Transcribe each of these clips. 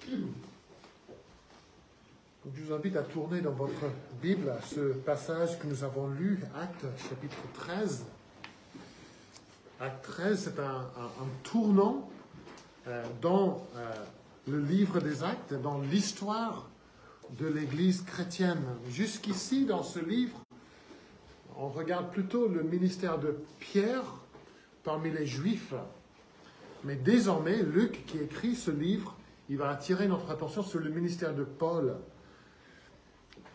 Donc, je vous invite à tourner dans votre Bible à ce passage que nous avons lu, Actes, chapitre 13. Acte 13, c'est un tournant dans le livre des Actes, dans l'histoire de l'Église chrétienne. Jusqu'ici, dans ce livre, on regarde plutôt le ministère de Pierre parmi les Juifs. Mais désormais, Luc, qui écrit ce livre, il va attirer notre attention sur le ministère de Paul.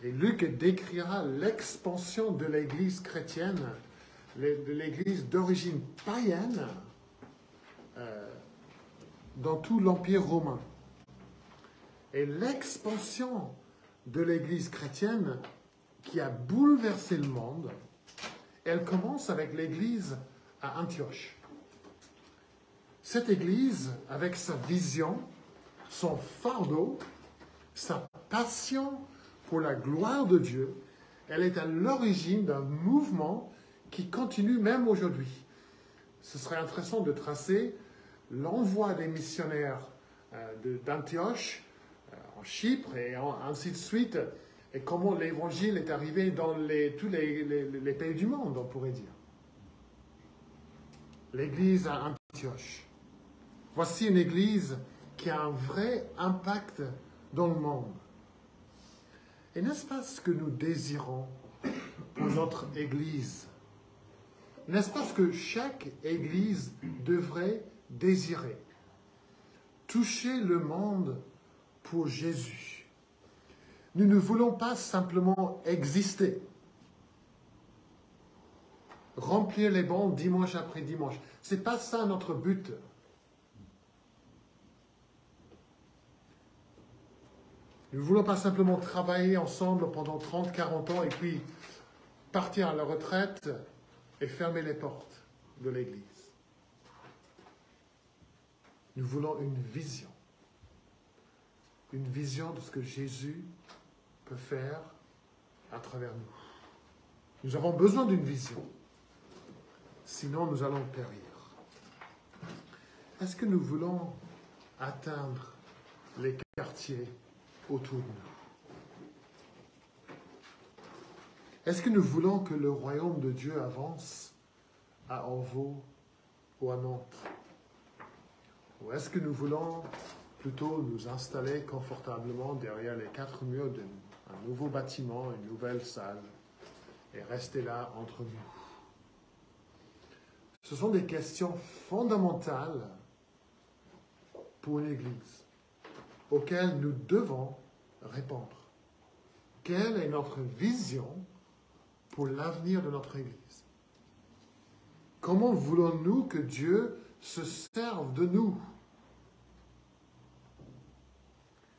Et Luc décrira l'expansion de l'Église chrétienne, de l'Église d'origine païenne, dans tout l'Empire romain. Et l'expansion de l'Église chrétienne qui a bouleversé le monde, elle commence avec l'Église à Antioche. Cette Église, avec sa vision, son fardeau, sa passion pour la gloire de Dieu, elle est à l'origine d'un mouvement qui continue même aujourd'hui. Ce serait intéressant de tracer l'envoi des missionnaires d'Antioche, en Chypre et ainsi de suite, et comment l'évangile est arrivé dans tous les pays du monde, on pourrait dire. L'église à Antioche. Voici une église qui a un vrai impact dans le monde. Et n'est-ce pas ce que nous désirons pour notre église? N'est-ce pas ce que chaque église devrait désirer? Toucher le monde pour Jésus. Nous ne voulons pas simplement exister. Remplir les bancs dimanche après dimanche. Ce n'est pas ça notre but. Nous ne voulons pas simplement travailler ensemble pendant 30, 40 ans et puis partir à la retraite et fermer les portes de l'Église. Nous voulons une vision. Une vision de ce que Jésus peut faire à travers nous. Nous avons besoin d'une vision. Sinon, nous allons périr. Est-ce que nous voulons atteindre les quartiers autour de nous? Est-ce que nous voulons que le royaume de Dieu avance à Orvaux ou à Nantes? Ou est-ce que nous voulons plutôt nous installer confortablement derrière les quatre murs d'un nouveau bâtiment, une nouvelle salle, et rester là entre nous? Ce sont des questions fondamentales pour une Église, auxquelles nous devons répondre. Quelle est notre vision pour l'avenir de notre Église? Comment voulons-nous que Dieu se serve de nous?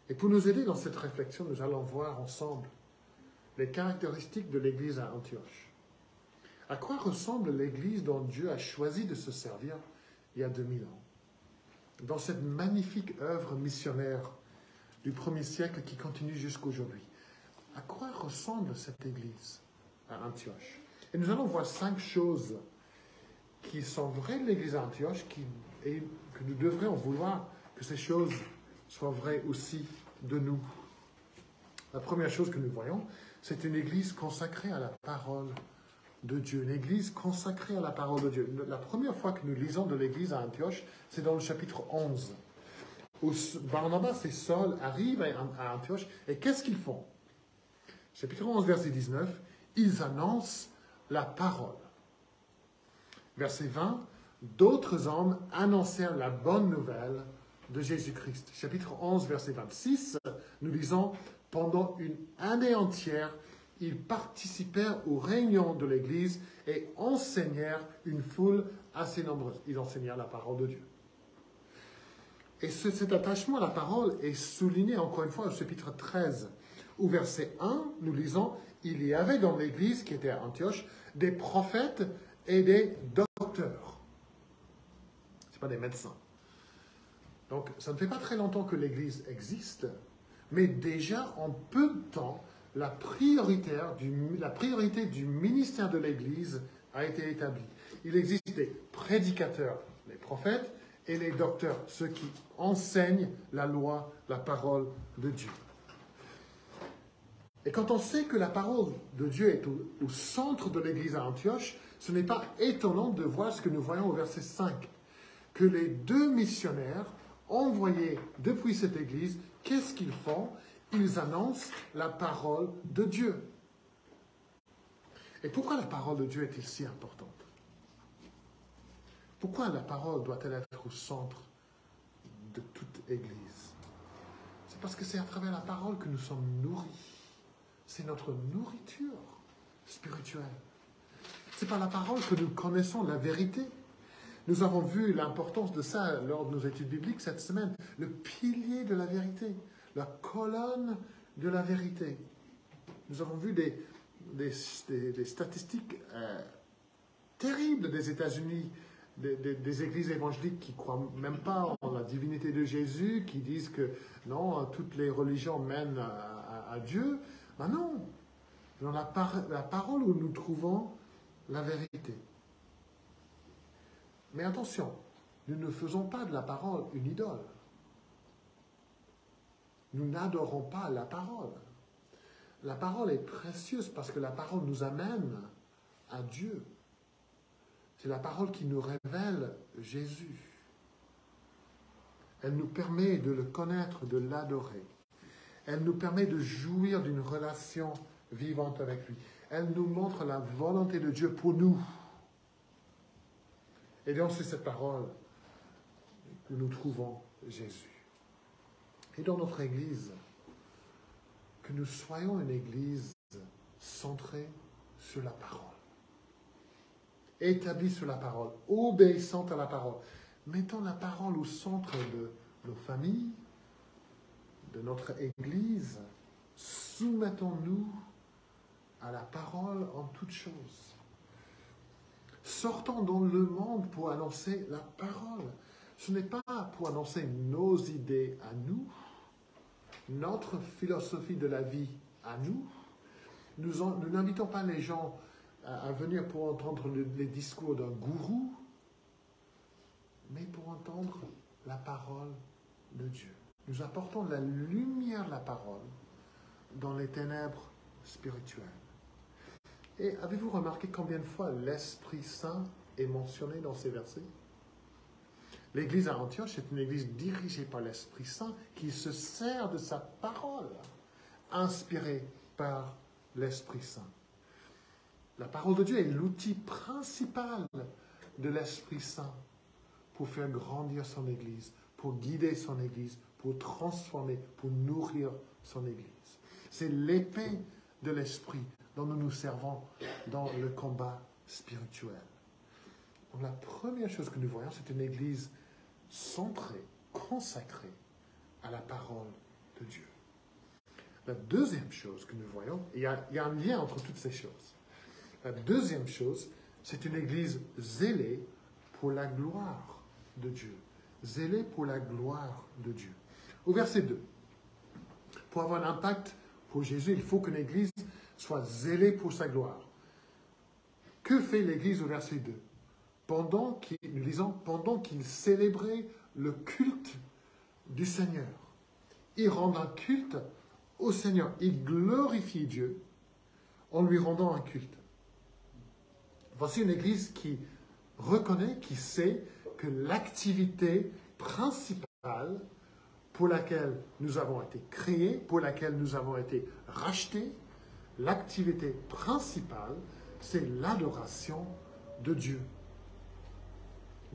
Et pour nous aider dans cette réflexion, nous allons voir ensemble les caractéristiques de l'Église à Antioche. À quoi ressemble l'Église dont Dieu a choisi de se servir il y a 2000 ans? Dans cette magnifique œuvre missionnaire du 1er siècle qui continue jusqu'aujourd'hui. À quoi ressemble cette Église à Antioche? Et nous allons voir 5 choses qui sont vraies de l'Église à Antioche et que nous devrions vouloir que ces choses soient vraies aussi de nous. La première chose que nous voyons, c'est une Église consacrée à la parole de Dieu. Une Église consacrée à la parole de Dieu. La première fois que nous lisons de l'Église à Antioche, c'est dans le chapitre 11. Où Barnabas et Saul arrivent à Antioche, et qu'est-ce qu'ils font? Chapitre 11, verset 19, ils annoncent la parole. Verset 20, d'autres hommes annoncèrent la bonne nouvelle de Jésus-Christ. Chapitre 11, verset 26, nous lisons, pendant une année entière, ils participèrent aux réunions de l'Église et enseignèrent une foule assez nombreuse. Ils enseignèrent la parole de Dieu. Et cet attachement à la parole est souligné encore une fois au chapitre 13, au verset 1, nous lisons, il y avait dans l'Église qui était à Antioche des prophètes et des docteurs. Ce ne sont pas des médecins. Donc, ça ne fait pas très longtemps que l'Église existe, mais déjà en peu de temps, la priorité du ministère de l'Église a été établie. Il existe des prédicateurs, les prophètes, et les docteurs, ceux qui enseignent la loi, la parole de Dieu. Et quand on sait que la parole de Dieu est au centre de l'Église à Antioche, ce n'est pas étonnant de voir ce que nous voyons au verset 5, que les deux missionnaires envoyés depuis cette Église, qu'est-ce qu'ils font? Ils annoncent la parole de Dieu. Et pourquoi la parole de Dieu est-elle si importante? Pourquoi la parole doit-elle être au centre de toute Église? C'est parce que c'est à travers la parole que nous sommes nourris. C'est notre nourriture spirituelle. C'est par la parole que nous connaissons la vérité. Nous avons vu l'importance de ça lors de nos études bibliques cette semaine. Le pilier de la vérité, la colonne de la vérité. Nous avons vu des statistiques terribles des États-Unis, des églises évangéliques qui ne croient même pas en la divinité de Jésus, qui disent que non, toutes les religions mènent à Dieu. Ben non, dans la parole où nous trouvons la vérité. Mais attention, nous ne faisons pas de la parole une idole. Nous n'adorons pas la parole. La parole est précieuse parce que la parole nous amène à Dieu. C'est la parole qui nous révèle Jésus. Elle nous permet de le connaître, de l'adorer. Elle nous permet de jouir d'une relation vivante avec lui. Elle nous montre la volonté de Dieu pour nous. Et donc c'est cette parole que nous trouvons Jésus. Et dans notre Église, que nous soyons une Église centrée sur la parole. Établie sur la parole, obéissante à la parole. Mettons la parole au centre de nos familles, de notre Église. Soumettons-nous à la parole en toutes choses. Sortons dans le monde pour annoncer la parole. Ce n'est pas pour annoncer nos idées à nous, notre philosophie de la vie à nous. Nous n'invitons pas les gens à venir pour entendre les discours d'un gourou, mais pour entendre la parole de Dieu. Nous apportons la lumière de la parole dans les ténèbres spirituelles. Et avez-vous remarqué combien de fois l'Esprit Saint est mentionné dans ces versets? L'église à Antioche est une église dirigée par l'Esprit Saint qui se sert de sa parole, inspirée par l'Esprit Saint. La parole de Dieu est l'outil principal de l'Esprit Saint pour faire grandir son église, pour guider son église, pour transformer, pour nourrir son église. C'est l'épée de l'Esprit dont nous nous servons dans le combat spirituel. Donc la première chose que nous voyons, c'est une église centrée, consacrée à la parole de Dieu. La deuxième chose que nous voyons, il y a un lien entre toutes ces choses. La deuxième chose, c'est une église zélée pour la gloire de Dieu. Zélée pour la gloire de Dieu. Au verset 2, pour avoir un impact pour Jésus, il faut qu'une église soit zélée pour sa gloire. Que fait l'église au verset 2? Nous lisons, pendant qu'il célébrait le culte du Seigneur. Il rend un culte au Seigneur. Il glorifie Dieu en lui rendant un culte. Voici une église qui reconnaît, qui sait que l'activité principale pour laquelle nous avons été créés, pour laquelle nous avons été rachetés, l'activité principale, c'est l'adoration de Dieu.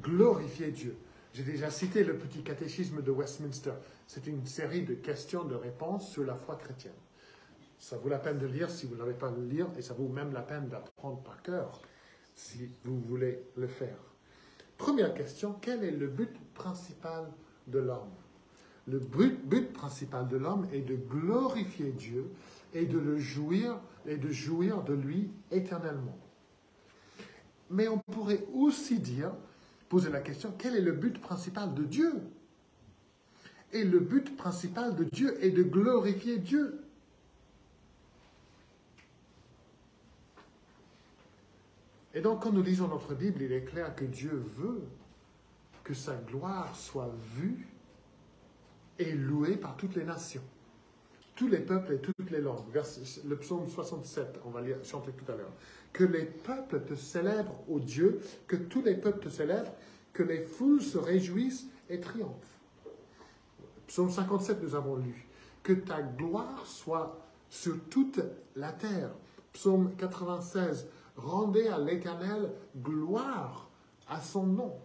Glorifier Dieu. J'ai déjà cité le petit catéchisme de Westminster. C'est une série de questions, de réponses sur la foi chrétienne. Ça vaut la peine de lire si vous n'avez pas le lire, et ça vaut même la peine d'apprendre par cœur si vous voulez le faire. Première question, quel est le but principal de l'homme? Le but principal de l'homme est de glorifier Dieu et de le jouir et de jouir de lui éternellement. Mais on pourrait aussi poser la question, quel est le but principal de Dieu? Et le but principal de Dieu est de glorifier Dieu. Et donc, quand nous lisons notre Bible, il est clair que Dieu veut que sa gloire soit vue et louée par toutes les nations, tous les peuples et toutes les langues. Le psaume 67, on va chanter tout à l'heure. Que les peuples te célèbrent, ô Dieu, que tous les peuples te célèbrent, que les foules se réjouissent et triomphent. Psaume 57, nous avons lu. Que ta gloire soit sur toute la terre. Psaume 96, rendez à l'Éternel gloire à son nom.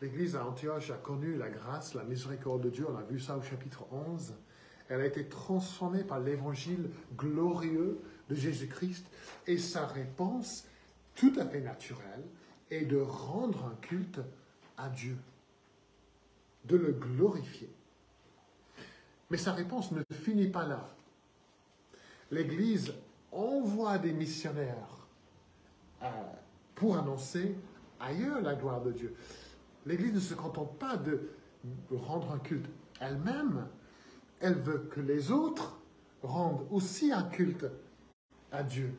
L'Église à Antioche a connu la grâce, la miséricorde de Dieu. On a vu ça au chapitre 11. Elle a été transformée par l'évangile glorieux de Jésus-Christ. Et sa réponse, tout à fait naturelle, est de rendre un culte à Dieu, de le glorifier. Mais sa réponse ne finit pas là. L'Église envoie des missionnaires pour annoncer ailleurs la gloire de Dieu. L'Église ne se contente pas de rendre un culte elle-même, elle veut que les autres rendent aussi un culte à Dieu.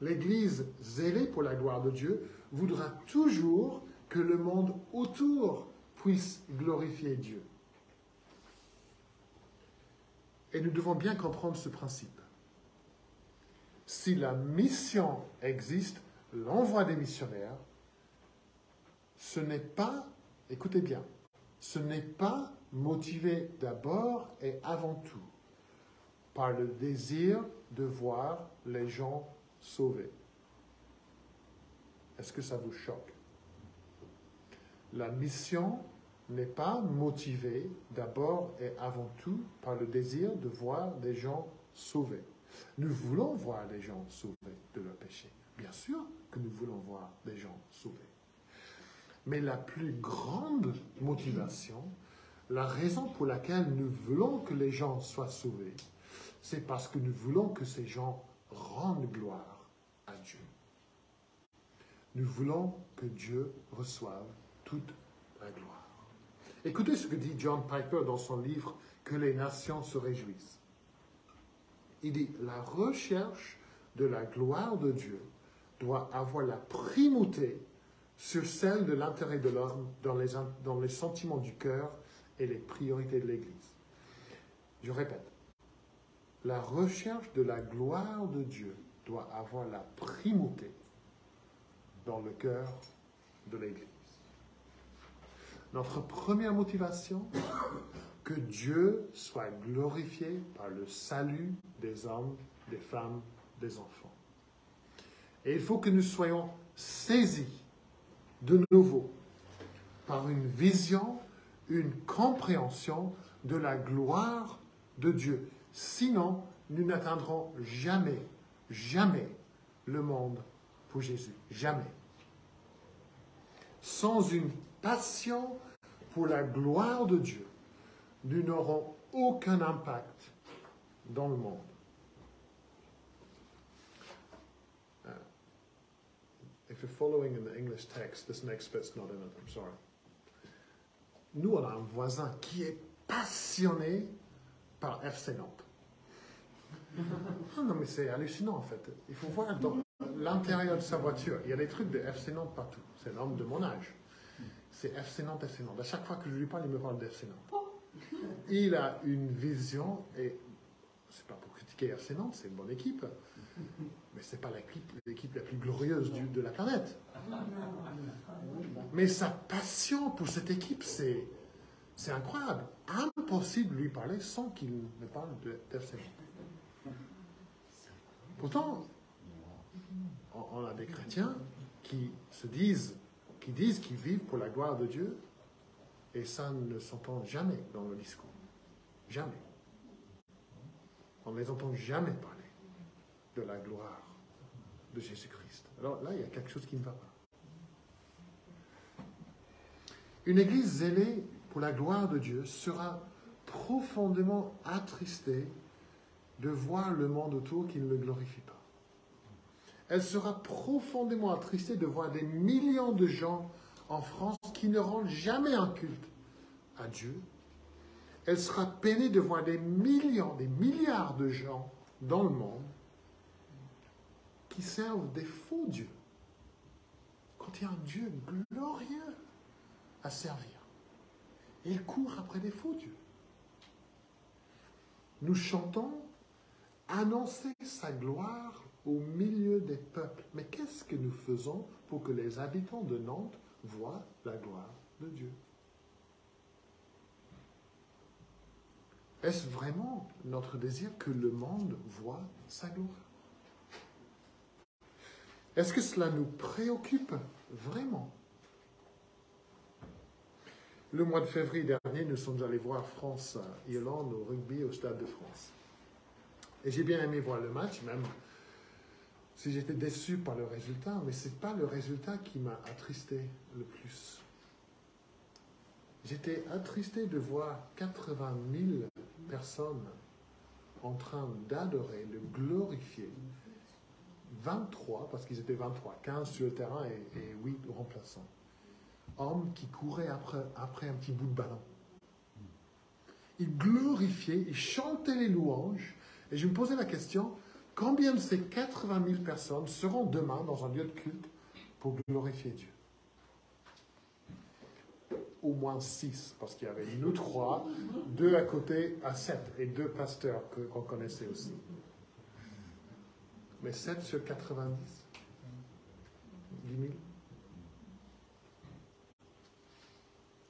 L'Église zélée pour la gloire de Dieu voudra toujours que le monde autour puisse glorifier Dieu. Et nous devons bien comprendre ce principe. Si la mission existe, l'envoi des missionnaires, ce n'est pas, écoutez bien, ce n'est pas motivé d'abord et avant tout par le désir de voir les gens sauvés. Est-ce que ça vous choque? La mission n'est pas motivée d'abord et avant tout par le désir de voir des gens sauvés. Nous voulons voir les gens sauvés de leur péché. Bien sûr que nous voulons voir des gens sauvés. Mais la plus grande motivation, la raison pour laquelle nous voulons que les gens soient sauvés, c'est parce que nous voulons que ces gens rendent gloire à Dieu. Nous voulons que Dieu reçoive toute la gloire. Écoutez ce que dit John Piper dans son livre « Que les nations se réjouissent ». Il dit « La recherche de la gloire de Dieu doit avoir la primauté sur celle de l'intérêt de l'homme dans les sentiments du cœur et les priorités de l'Église. » Je répète, la recherche de la gloire de Dieu doit avoir la primauté dans le cœur de l'Église. Notre première motivation, que Dieu soit glorifié par le salut des hommes, des femmes, des enfants. Et il faut que nous soyons saisis de nouveau par une vision, une compréhension de la gloire de Dieu. Sinon, nous n'atteindrons jamais, jamais le monde pour Jésus. Jamais. Sans une passion pour la gloire de Dieu, nous n'aurons aucun impact dans le monde. If you're following in the English text, this next bit's not in it, I'm sorry. Nous, on a un voisin qui est passionné par FC Nantes. Non, mais c'est hallucinant en fait. Il faut voir dans l'intérieur de sa voiture, il y a des trucs de FC Nantes partout. C'est l'homme de mon âge. C'est FC Nantes, FC Nantes. À chaque fois que je lui parle, il me parle d'FC Nantes. Il a une vision, et c'est pas pour critiquer FC Nantes, c'est une bonne équipe, mais c'est pas l'équipe la plus glorieuse de la planète. Mais sa passion pour cette équipe, c'est incroyable. Impossible de lui parler sans qu'il me parle d'FC Nantes. Pourtant, on a des chrétiens qui disent qu'ils vivent pour la gloire de Dieu, et ça ne s'entend jamais dans le discours. Jamais. On ne les entend jamais parler de la gloire de Jésus-Christ. Alors là, il y a quelque chose qui ne va pas. Une église zélée pour la gloire de Dieu sera profondément attristée de voir le monde autour qui ne le glorifie pas. Elle sera profondément attristée de voir des millions de gens en France qui ne rendent jamais un culte à Dieu. Elle sera peinée de voir des millions, des milliards de gens dans le monde qui servent des faux dieux. quand il y a un Dieu glorieux à servir. Et il court après des faux dieux. Nous chantons « Annoncer sa gloire au milieu des peuples ». Mais qu'est-ce que nous faisons pour que les habitants de Nantes voient la gloire de Dieu? Est-ce vraiment notre désir que le monde voie sa gloire? Est-ce que cela nous préoccupe vraiment? Le mois de février dernier, nous sommes allés voir France-Irlande au rugby au Stade de France. Et j'ai bien aimé voir le match, même si j'étais déçu par le résultat, mais ce n'est pas le résultat qui m'a attristé le plus. J'étais attristé de voir 80 000 personnes en train d'adorer, de glorifier 23, parce qu'ils étaient 23, 15 sur le terrain et 8 remplaçants. Hommes qui couraient après un petit bout de ballon. Ils glorifiaient, ils chantaient les louanges. Et je me posais la question, combien de ces 80 000 personnes seront demain dans un lieu de culte pour glorifier Dieu? Au moins 6, parce qu'il y avait nous 3, 2 à côté à 7, et 2 pasteurs qu'on connaissait aussi. Mais 7 sur 90, 10 000.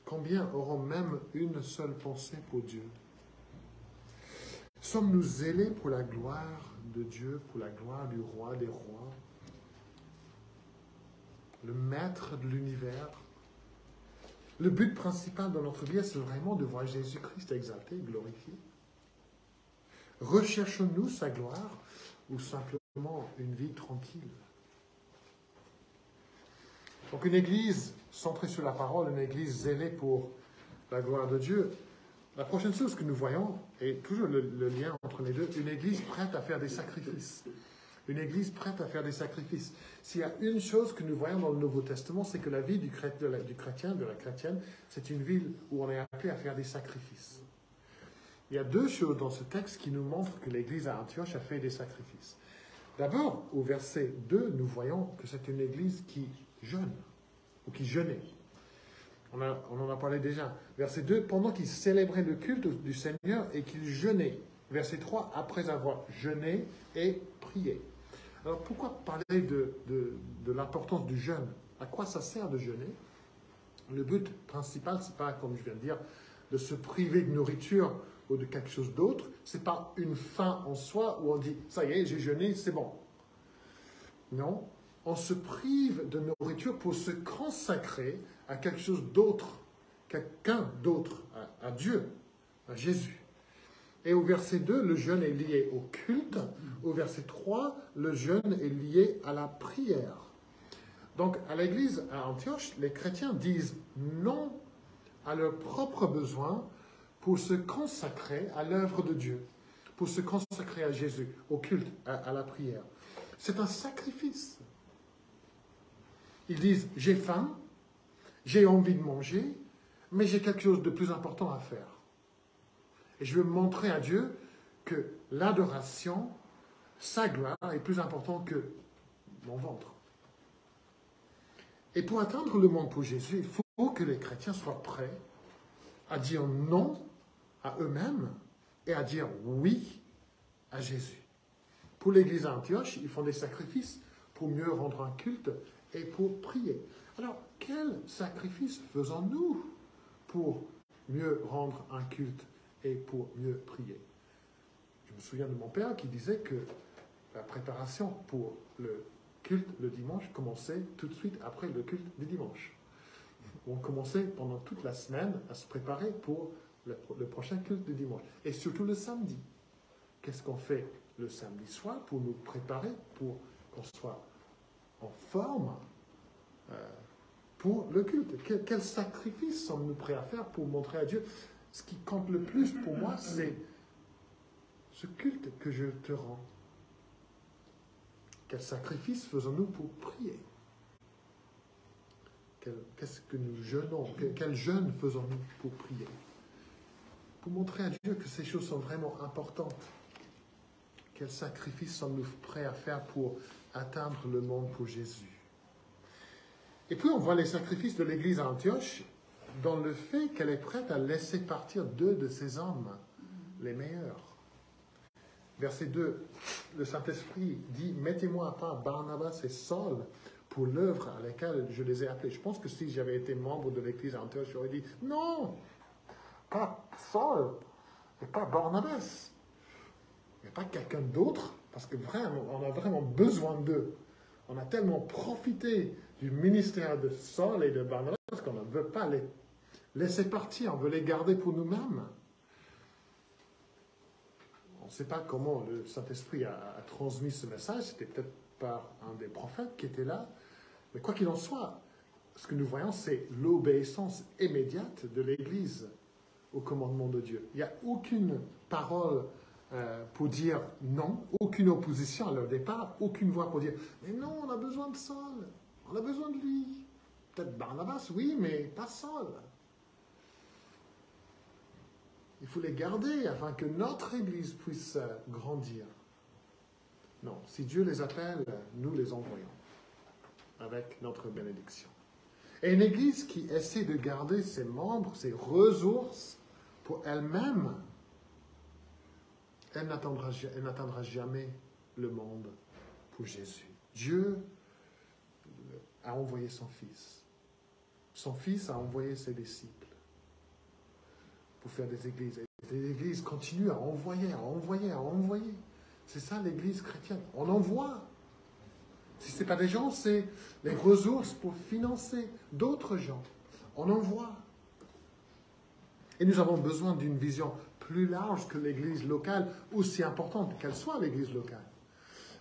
Combien auront même une seule pensée pour Dieu? Sommes-nous zélés pour la gloire de Dieu, pour la gloire du roi des rois, le maître de l'univers? Le but principal de notre vie, c'est vraiment de voir Jésus-Christ exalté, glorifié. Recherchons-nous sa gloire ou simplement une vie tranquille? Donc une église centrée sur la parole, une église zélée pour la gloire de Dieu. La prochaine chose que nous voyons, et toujours le lien entre les deux, une église prête à faire des sacrifices. Une église prête à faire des sacrifices. S'il y a une chose que nous voyons dans le Nouveau Testament, c'est que la vie du chrétien, de la chrétienne, c'est une vie où on est appelé à faire des sacrifices. Il y a 2 choses dans ce texte qui nous montrent que l'église à Antioche a fait des sacrifices. D'abord, au verset 2, nous voyons que c'est une église qui jeûne, ou qui jeûnait. On en a parlé déjà. Verset 2, pendant qu'ils célébraient le culte du Seigneur et qu'ils jeûnaient. Verset 3, après avoir jeûné et prié. Alors pourquoi parler de l'importance du jeûne? À quoi ça sert de jeûner? Le but principal, ce n'est pas, comme je viens de dire, de se priver de nourriture ou de quelque chose d'autre. Ce n'est pas une fin en soi où on dit, ça y est, j'ai jeûné, c'est bon. Non, on se prive de nourriture pour se consacrer à quelque chose d'autre, quelqu'un d'autre, à Dieu, à Jésus. Et au verset 2, le jeûne est lié au culte. Au verset 3, le jeûne est lié à la prière. Donc, à l'église à Antioche, les chrétiens disent non à leurs propres besoins pour se consacrer à l'œuvre de Dieu, pour se consacrer à Jésus, au culte, à la prière. C'est un sacrifice. Ils disent, j'ai faim, j'ai envie de manger, mais j'ai quelque chose de plus important à faire. Et je veux montrer à Dieu que l'adoration, sa gloire, est plus importante que mon ventre. Et pour atteindre le monde pour Jésus, il faut que les chrétiens soient prêts à dire non à eux-mêmes et à dire oui à Jésus. Pour l'église à Antioche, ils font des sacrifices pour mieux rendre un culte et pour prier. Alors, quel sacrifice faisons-nous pour mieux rendre un culte et pour mieux prier? Je me souviens de mon père qui disait que la préparation pour le culte le dimanche commençait tout de suite après le culte du dimanche. On commençait pendant toute la semaine à se préparer pour le prochain culte du dimanche. Et surtout le samedi. Qu'est-ce qu'on fait le samedi soir pour nous préparer, pour qu'on soit en forme pour le culte? Quel sacrifice sommes-nous prêts à faire pour montrer à Dieu? Ce qui compte le plus pour moi, c'est ce culte que je te rends. Quel sacrifice faisons-nous pour prier? Qu'est-ce que nous jeûnons? Quel jeûne faisons-nous pour prier? Pour montrer à Dieu que ces choses sont vraiment importantes. Quel sacrifice sommes-nous prêts à faire pour atteindre le monde pour Jésus? Et puis on voit les sacrifices de l'Église à Antioche dans le fait qu'elle est prête à laisser partir 2 de ses hommes, les meilleurs. Verset 2, le Saint-Esprit dit « Mettez-moi à part Barnabas et Saul pour l'œuvre à laquelle je les ai appelés. » Je pense que si j'avais été membre de l'Église à Antioche, j'aurais dit « Non, pas Saul et pas Barnabas. Il n'y a pas quelqu'un d'autre, parce que vraiment, on a vraiment besoin d'eux. On a tellement profité du ministère de Saul et de Barnabas qu'on ne veut pas les laisser partir, on veut les garder pour nous-mêmes. » On ne sait pas comment le Saint-Esprit a transmis ce message, c'était peut-être par un des prophètes qui était là, mais quoi qu'il en soit, ce que nous voyons, c'est l'obéissance immédiate de l'Église au commandement de Dieu. Il n'y a aucune parole pour dire non, aucune opposition à leur départ, aucune voix pour dire « Mais non, on a besoin de Saul, on a besoin de lui. » Peut-être Barnabas, oui, mais pas Saul. Il faut les garder afin que notre Église puisse grandir. Non, si Dieu les appelle, nous les envoyons avec notre bénédiction. Et une Église qui essaie de garder ses membres, ses ressources pour elle-même, elle n'atteindra jamais le monde pour Jésus. Dieu a envoyé son Fils. Son Fils a envoyé ses disciples pour faire des églises. Et les églises continuent à envoyer, à envoyer, à envoyer. C'est ça l'Église chrétienne. On envoie. Si ce n'est pas des gens, c'est les ressources pour financer d'autres gens. On envoie. Et nous avons besoin d'une vision plus large que l'Église locale, aussi importante qu'elle soit l'Église locale.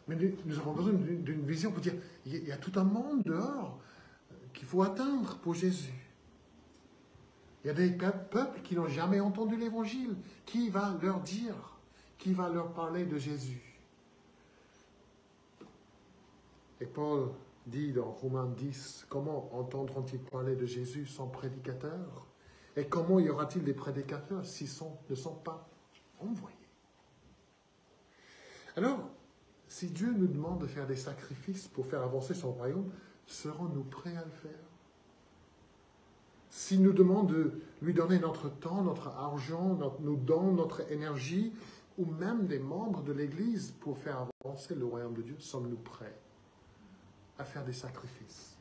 Mais nous avons besoin d'une vision pour dire, il y a tout un monde dehors qu'il faut atteindre pour Jésus. Il y a des peuples qui n'ont jamais entendu l'Évangile. Qui va leur dire? Qui va leur parler de Jésus? Et Paul dit dans Romains 10, comment entendront-ils parler de Jésus sans prédicateur? Et comment y aura-t-il des prédicateurs s'ils ne sont pas envoyés? Alors, si Dieu nous demande de faire des sacrifices pour faire avancer son royaume, serons-nous prêts à le faire? S'il nous demande de lui donner notre temps, notre argent, nos dons, notre énergie, ou même des membres de l'Église pour faire avancer le royaume de Dieu, sommes-nous prêts à faire des sacrifices,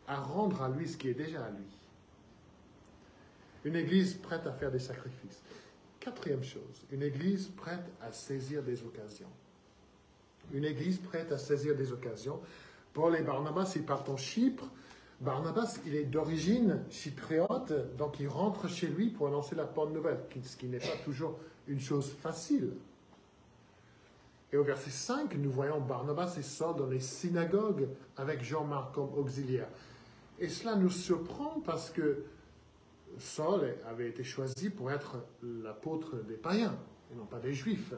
à rendre à lui ce qui est déjà à lui? Une Église prête à faire des sacrifices. 4e chose, une Église prête à saisir des occasions. Une Église prête à saisir des occasions. Paul et Barnabas, ils partent en Chypre. Barnabas, il est d'origine chypriote, donc il rentre chez lui pour annoncer la bonne nouvelle, ce qui n'est pas toujours une chose facile. Et au verset 5, nous voyons Barnabas et Saul dans les synagogues avec Jean-Marc comme auxiliaire. Et cela nous surprend parce que Saul avait été choisi pour être l'apôtre des païens, et non pas des Juifs.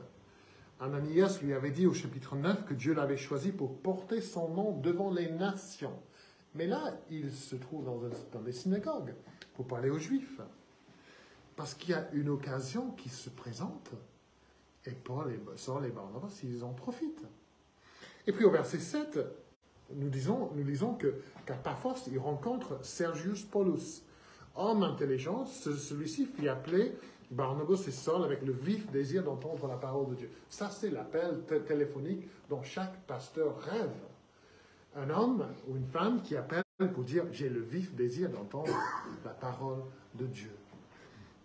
Ananias lui avait dit au chapitre 9 que Dieu l'avait choisi pour porter son nom devant les nations. Mais là, il se trouve dans des synagogues pour parler aux Juifs. Parce qu'il y a une occasion qui se présente, et Paul et Saul et Barnabas, ils en profitent. Et puis au verset 7, nous lisons qu'à par force, il rencontre Sergius Paulus. Homme intelligent, celui-ci fit appeler Barnabas et Saul avec le vif désir d'entendre la parole de Dieu. Ça, c'est l'appel téléphonique dont chaque pasteur rêve. Un homme ou une femme qui appelle pour dire « j'ai le vif désir d'entendre la parole de Dieu ».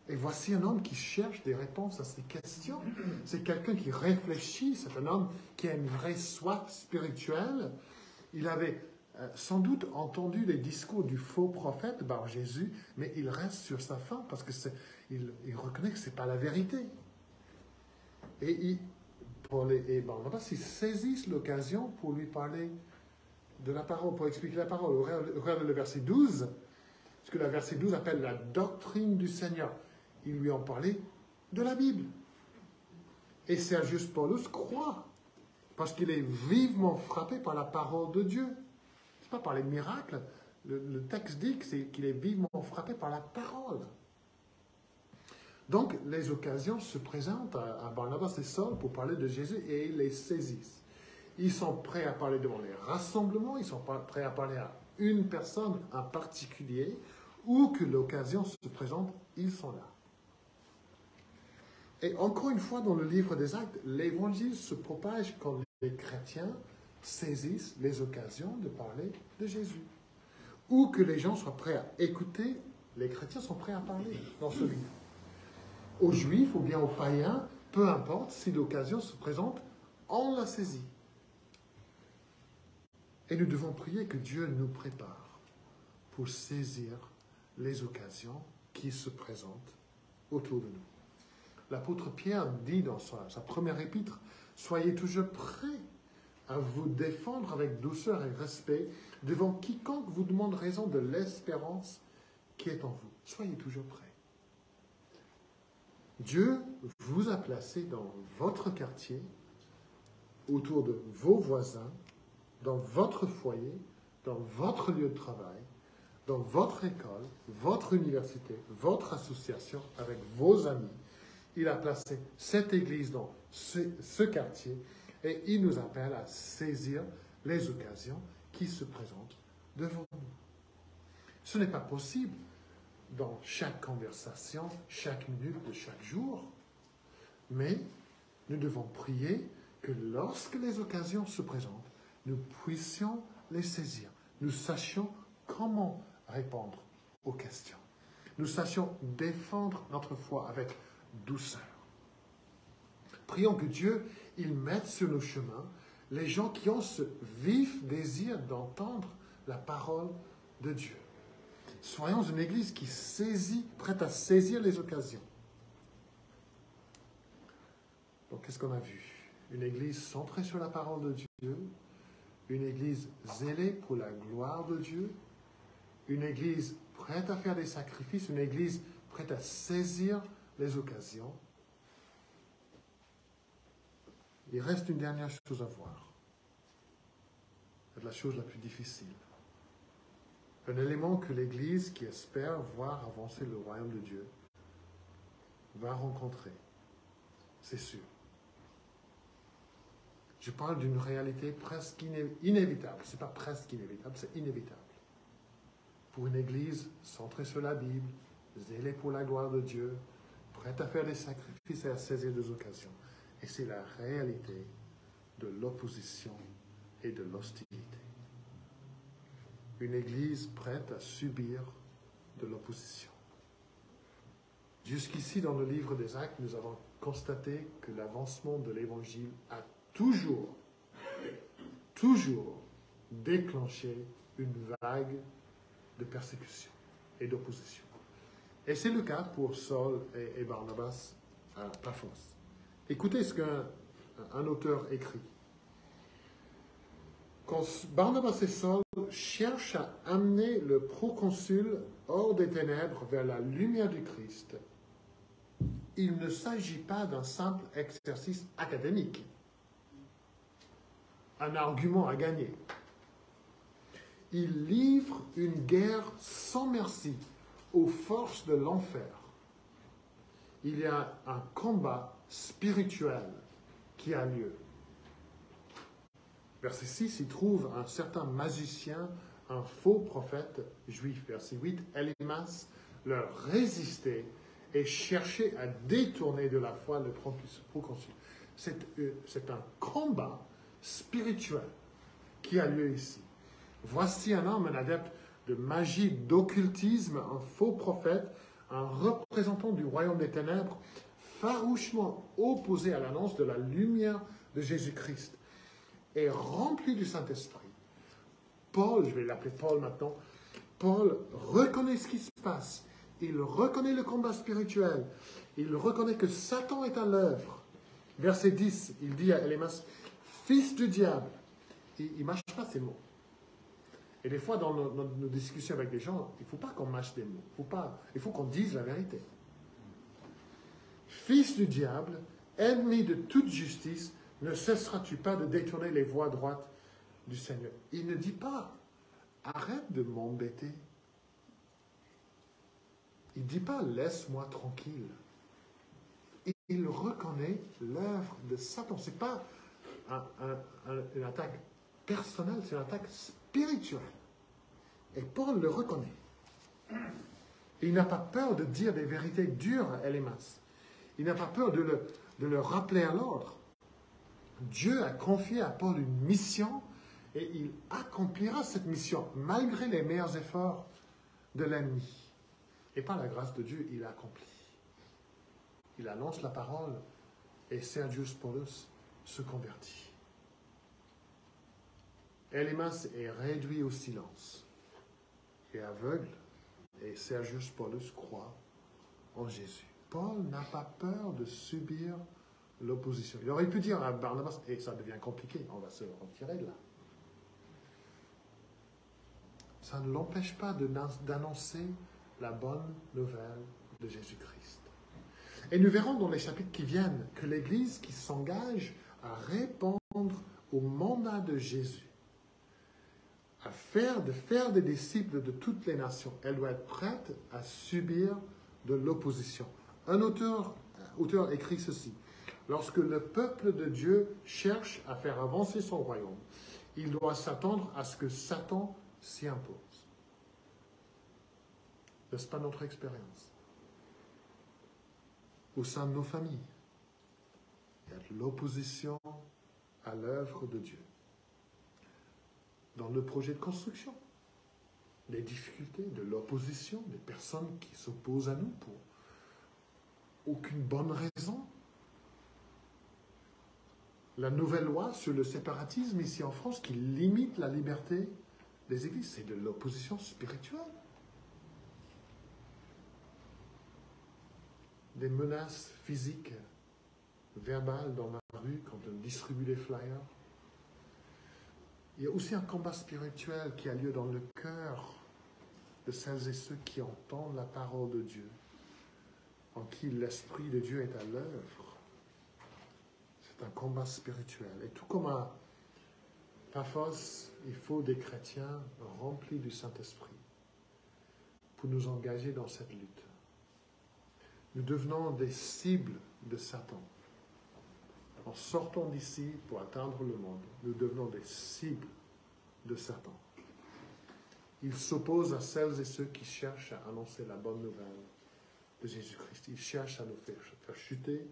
Et voici un homme qui cherche des réponses à ces questions. C'est quelqu'un qui réfléchit, c'est un homme qui a une vraie soif spirituelle. Il avait sans doute entendu les discours du faux prophète Bar Jésus, mais il reste sur sa faim parce qu'il reconnaît que ce n'est pas la vérité. Et Paul et Barnabas, ils saisissent l'occasion pour lui parler de la parole, pour expliquer la parole. Regarde le verset 12, ce que le verset 12 appelle la doctrine du Seigneur. Ils lui ont parlé de la Bible. Et Sergius Paulus croit, parce qu'il est vivement frappé par la parole de Dieu. Ce n'est pas par les miracles. Le texte dit qu'il est vivement frappé par la parole. Donc, les occasions se présentent à Barnabas et Saul pour parler de Jésus et ils les saisissent. Ils sont prêts à parler devant les rassemblements, ils sont prêts à parler une personne en particulier, ou que l'occasion se présente, ils sont là. Et encore une fois, dans le livre des Actes, l'évangile se propage quand les chrétiens saisissent les occasions de parler de Jésus. Ou que les gens soient prêts à écouter, les chrétiens sont prêts à parler dans ce livre. Aux juifs ou bien aux païens, peu importe, si l'occasion se présente, on la saisit. Et nous devons prier que Dieu nous prépare pour saisir les occasions qui se présentent autour de nous. L'apôtre Pierre dit dans sa première épître, « Soyez toujours prêts à vous défendre avec douceur et respect devant quiconque vous demande raison de l'espérance qui est en vous. » Soyez toujours prêts. Dieu vous a placé dans votre quartier, autour de vos voisins, dans votre foyer, dans votre lieu de travail, dans votre école, votre université, votre association, avec vos amis. Il a placé cette église dans ce quartier et il nous appelle à saisir les occasions qui se présentent devant nous. Ce n'est pas possible dans chaque conversation, chaque minute de chaque jour, mais nous devons prier que lorsque les occasions se présentent, nous puissions les saisir. Nous sachions comment répondre aux questions. Nous sachions défendre notre foi avec douceur. Prions que Dieu, il mette sur nos chemins les gens qui ont ce vif désir d'entendre la parole de Dieu. Soyons une église qui saisit, prête à saisir les occasions. Donc, qu'est-ce qu'on a vu? Une église centrée sur la parole de Dieu, une église zélée pour la gloire de Dieu, une église prête à faire des sacrifices, une église prête à saisir les occasions. Il reste une dernière chose à voir. C'est la chose la plus difficile. Un élément que l'Église qui espère voir avancer le royaume de Dieu va rencontrer. C'est sûr. Je parle d'une réalité presque inévitable. Ce n'est pas presque inévitable, c'est inévitable. Pour une Église centrée sur la Bible, zélée pour la gloire de Dieu, prête à faire des sacrifices et à saisir des occasions. Et c'est la réalité de l'opposition et de l'hostilité. Une Église prête à subir de l'opposition. Jusqu'ici, dans le livre des Actes, nous avons constaté que l'avancement de l'Évangile a toujours déclenché une vague de persécution et d'opposition. Et c'est le cas pour Saul et Barnabas à Paphos. Écoutez ce qu'un auteur écrit. Quand Barnabas et Saul cherchent à amener le proconsul hors des ténèbres vers la lumière du Christ, il ne s'agit pas d'un simple exercice académique, un argument à gagner. Il livre une guerre sans merci aux forces de l'enfer. Il y a un combat spirituel qui a lieu. Verset 6, il trouve un certain magicien, un faux prophète juif. Verset 8, Élymas leur résistait et cherchait à détourner de la foi le proconsul. C'est un combat spirituel qui a lieu ici. Voici un homme, un adepte de magie, d'occultisme, un faux prophète, un représentant du royaume des ténèbres, farouchement opposé à l'annonce de la lumière de Jésus-Christ. Et rempli du Saint-Esprit. Paul, je vais l'appeler Paul maintenant, Paul reconnaît ce qui se passe. Il reconnaît le combat spirituel. Il reconnaît que Satan est à l'œuvre. Verset 10, il dit à Élymas, fils du diable. Il ne mâche pas ces mots. Et des fois, dans nos discussions avec des gens, il ne faut pas qu'on mâche des mots. Il faut qu'on dise la vérité. Fils du diable, ennemi de toute justice, ne cesseras-tu pas de détourner les voies droites du Seigneur? Il ne dit pas, arrête de m'embêter. Il ne dit pas, laisse-moi tranquille. Il reconnaît l'œuvre de Satan. Ce n'est pas une attaque personnelle, c'est une attaque spirituelle. Et Paul le reconnaît. Il n'a pas peur de dire des vérités dures à Élémas. Il n'a pas peur de le rappeler à l'ordre. Dieu a confié à Paul une mission et il accomplira cette mission malgré les meilleurs efforts de l'ennemi. Et par la grâce de Dieu, il accomplit. Il annonce la parole et Sergius Paulus se convertit. Élémas est réduit au silence et aveugle et Sergius Paulus croit en Jésus. Paul n'a pas peur de subir l'opposition. Il aurait pu dire à Barnabas, et ça devient compliqué, on va se retirer de là. Ça ne l'empêche pas d'annoncer la bonne nouvelle de Jésus-Christ. Et nous verrons dans les chapitres qui viennent que l'Église qui s'engage à répondre au mandat de Jésus, à faire des disciples de toutes les nations, elle doit être prête à subir de l'opposition. Un auteur écrit ceci: lorsque le peuple de Dieu cherche à faire avancer son royaume, il doit s'attendre à ce que Satan s'y impose. N'est-ce pas notre expérience? Au sein de nos familles, il y a de l'opposition à l'œuvre de Dieu. Dans le projet de construction, des difficultés, de l'opposition, des personnes qui s'opposent à nous pour aucune bonne raison. La nouvelle loi sur le séparatisme ici en France qui limite la liberté des églises, c'est de l'opposition spirituelle. Des menaces physiques, verbales dans la rue quand on distribue des flyers. Il y a aussi un combat spirituel qui a lieu dans le cœur de celles et ceux qui entendent la parole de Dieu, en qui l'Esprit de Dieu est à l'œuvre. C'est un combat spirituel. Et tout comme à Paphos, il faut des chrétiens remplis du Saint-Esprit pour nous engager dans cette lutte. Nous devenons des cibles de Satan. En sortant d'ici pour atteindre le monde, nous devenons des cibles de Satan. Il s'oppose à celles et ceux qui cherchent à annoncer la bonne nouvelle de Jésus-Christ. Il cherche à nous faire chuter,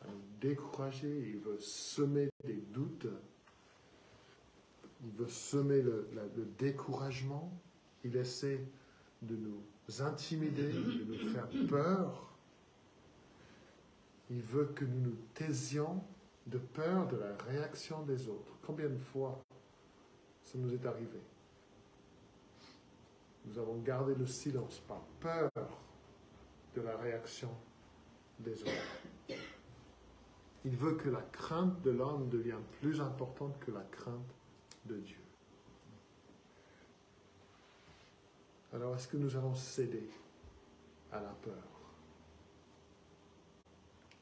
à nous décourager. Il veut semer des doutes. Il veut semer le découragement. Il essaie de nous intimider, de nous faire peur. Il veut que nous nous taisions de peur de la réaction des autres. Combien de fois ça nous est arrivé? Nous avons gardé le silence par peur de la réaction des autres. Il veut que la crainte de l'homme devienne plus importante que la crainte de Dieu. Alors, est-ce que nous allons céder à la peur?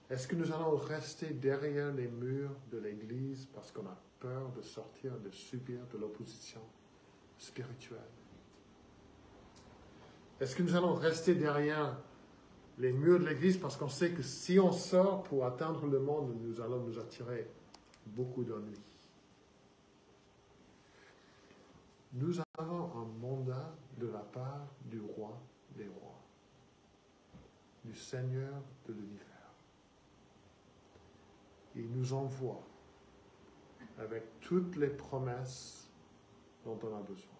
Est-ce que nous allons rester derrière les murs de l'Église parce qu'on a peur de sortir, de subir de l'opposition spirituelle? Est-ce que nous allons rester derrière les murs de l'Église parce qu'on sait que si on sort pour atteindre le monde, nous allons nous attirer beaucoup d'ennuis? Nous avons un mandat de la part du roi des rois, du Seigneur de l'univers. Il nous envoie avec toutes les promesses dont on a besoin,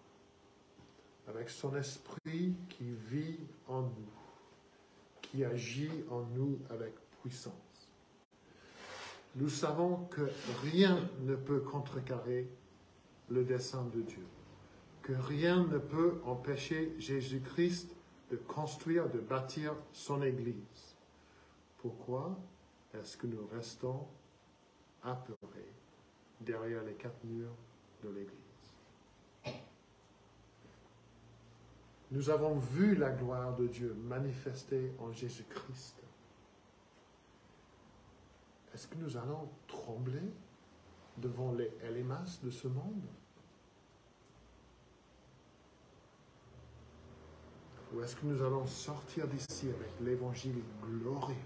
avec son esprit qui vit en nous, qui agit en nous avec puissance. Nous savons que rien ne peut contrecarrer le dessein de Dieu, que rien ne peut empêcher Jésus-Christ de construire, de bâtir son Église. Pourquoi est-ce que nous restons apeurés derrière les quatre murs de l'Église? Nous avons vu la gloire de Dieu manifestée en Jésus-Christ. Est-ce que nous allons trembler devant les Élémas de ce monde? Ou est-ce que nous allons sortir d'ici avec l'évangile glorieux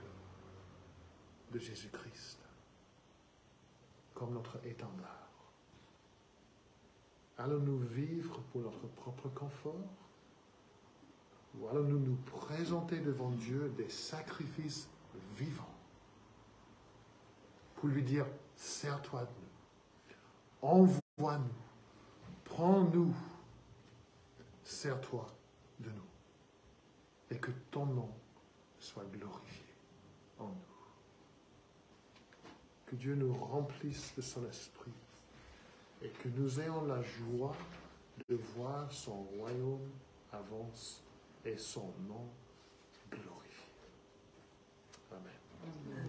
de Jésus-Christ comme notre étendard, Allons-nous vivre pour notre propre confort? Ou allons-nous nous présenter devant Dieu des sacrifices vivants pour lui dire, sers-toi de nous, envoie-nous, prends-nous, sers-toi de nous, et que ton nom soit glorifié en nous. Que Dieu nous remplisse de son esprit et que nous ayons la joie de voir son royaume avance et son nom glorifié. Amen.